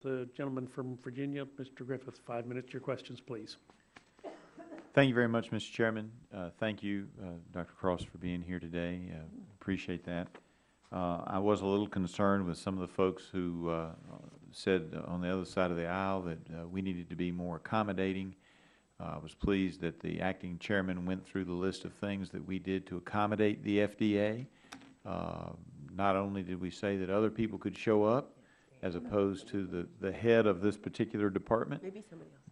The gentleman from Virginia, Mr. Griffith, 5 minutes. Your questions, please. Thank you very much, Mr. Chairman. Thank you, Dr. Crosse, for being here today. Appreciate that. I was a little concerned with some of the folks who said on the other side of the aisle that we needed to be more accommodating. I was pleased that the acting chairman went through the list of things that we did to accommodate the FDA. Not only did we say that other people could show up, as opposed to the head of this particular department,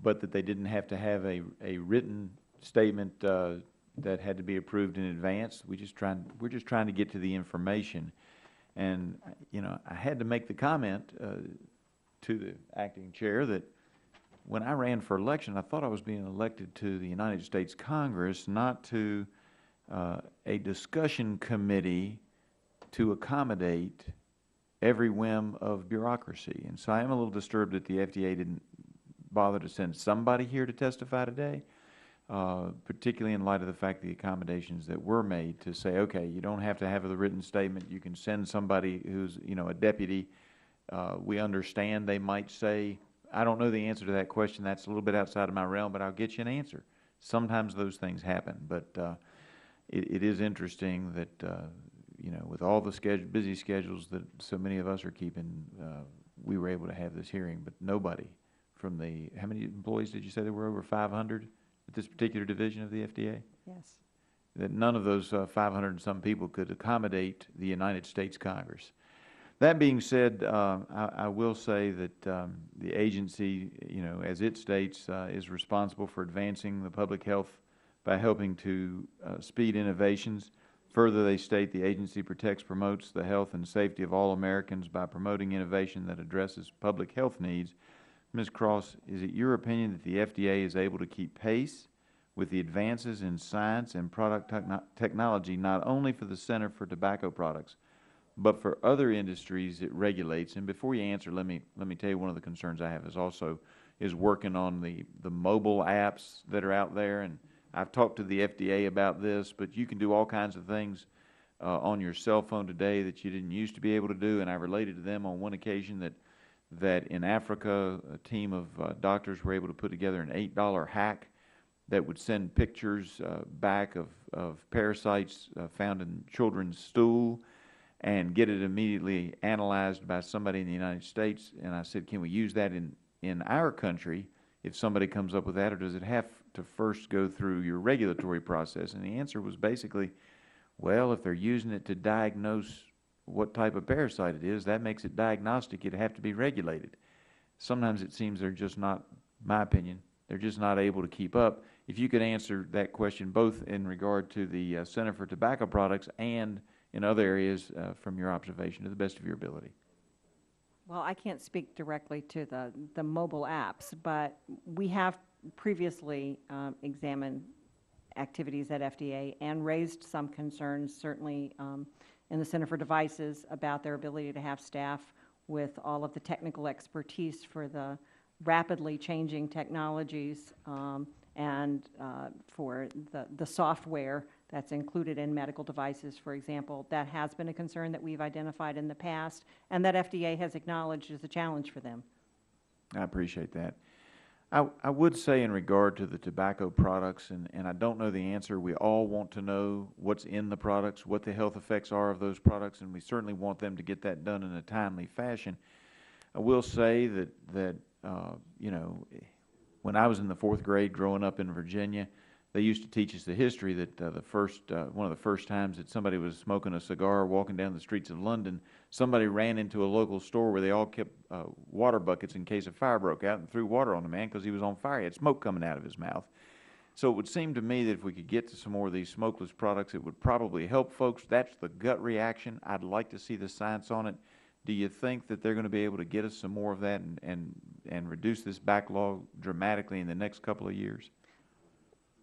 but that they didn't have to have a written statement that had to be approved in advance. We're just trying to get to the information. And, you know, I had to make the comment to the acting chair that when I ran for election, I thought I was being elected to the United States Congress, not to a discussion committee to accommodate every whim of bureaucracy. And so I am a little disturbed that the FDA didn't bother to send somebody here to testify today, particularly in light of the fact the accommodations that were made to say, okay, you don't have to have the written statement. You can send somebody who's, you know, a deputy. We understand they might say, I don't know the answer to that question. That's a little bit outside of my realm, but I'll get you an answer. Sometimes those things happen, but it is interesting that you know, with all the busy schedules that so many of us are keeping, we were able to have this hearing, but nobody from the, how many employees did you say there were, over 500 at this particular division of the FDA? Yes. That none of those 500 and some people could accommodate the United States Congress. That being said, I will say that the agency, you know, as it states, is responsible for advancing the public health by helping to speed innovations. Further, they state the agency protects, promotes the health and safety of all Americans by promoting innovation that addresses public health needs. Ms. Crosse, is it your opinion that the FDA is able to keep pace with the advances in science and product technology, not only for the Center for Tobacco Products, but for other industries it regulates? And before you answer, let me tell you one of the concerns I have is working on the mobile apps that are out there. And I've talked to the FDA about this, but you can do all kinds of things on your cell phone today that you didn't used to be able to do. And I related to them on one occasion that in Africa, a team of doctors were able to put together an $8 hack that would send pictures back of parasites found in children's stool and get it immediately analyzed by somebody in the United States. And I said, can we use that in our country if somebody comes up with that, or does it have to first go through your regulatory process? And the answer was basically, well, if they're using it to diagnose what type of parasite it is, that makes it diagnostic. It'd have to be regulated. Sometimes it seems they're just not, my opinion, they're just not able to keep up. If you could answer that question both in regard to the Center for Tobacco Products and in other areas from your observation to the best of your ability. Well, I can't speak directly to the mobile apps, but we have previously examined activities at FDA and raised some concerns, certainly in the Center for Devices, about their ability to have staff with all of the technical expertise for the rapidly changing technologies and for the software that's included in medical devices, for example. That has been a concern that we've identified in the past and that FDA has acknowledged as a challenge for them. I appreciate that. I would say in regard to the tobacco products, and I don't know the answer, we all want to know what's in the products, what the health effects are of those products, and we certainly want them to get that done in a timely fashion. I will say that you know, when I was in the 4th grade growing up in Virginia, they used to teach us the history that one of the first times that somebody was smoking a cigar walking down the streets of London, somebody ran into a local store where they all kept water buckets in case a fire broke out and threw water on the man because he was on fire. He had smoke coming out of his mouth. So it would seem to me that if we could get to some more of these smokeless products, it would probably help folks. That's the gut reaction. I'd like to see the science on it. Do you think that they're going to be able to get us some more of that and reduce this backlog dramatically in the next couple of years?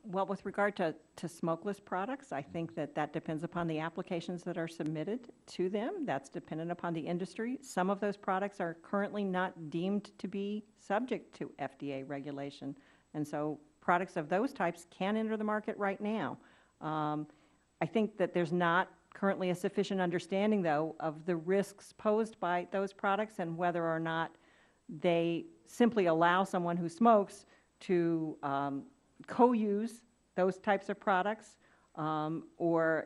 Well, with regard to smokeless products, I think that depends upon the applications that are submitted to them. That's dependent upon the industry. Some of those products are currently not deemed to be subject to FDA regulation. And so products of those types can enter the market right now. I think that there's not currently a sufficient understanding, though, of the risks posed by those products and whether or not they simply allow someone who smokes to co-use those types of products, or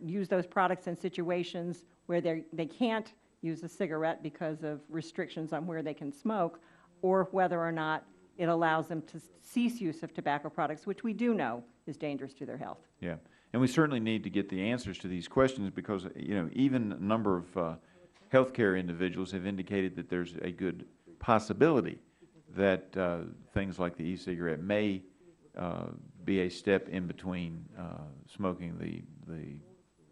use those products in situations where they can't use a cigarette because of restrictions on where they can smoke, or whether or not it allows them to cease use of tobacco products, which we do know is dangerous to their health. Yeah, and we certainly need to get the answers to these questions because, even a number of healthcare individuals have indicated that there's a good possibility that things like the e-cigarette may be a step in between smoking the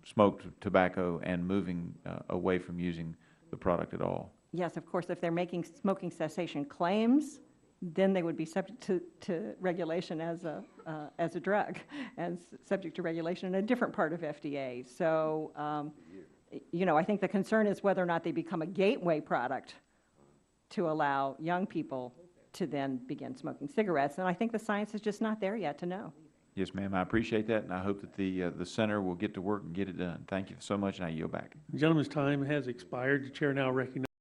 smoked tobacco and moving away from using the product at all. Yes, of course, if they're making smoking cessation claims, then they would be subject to regulation as a drug and subject to regulation in a different part of FDA. So, I think the concern is whether or not they become a gateway product to allow young people to then begin smoking cigarettes. And I think the science is just not there yet to know. Yes, ma'am. I appreciate that, and I hope that the center will get to work and get it done. Thank you so much, and I yield back. The gentleman's time has expired. The chair now recognizes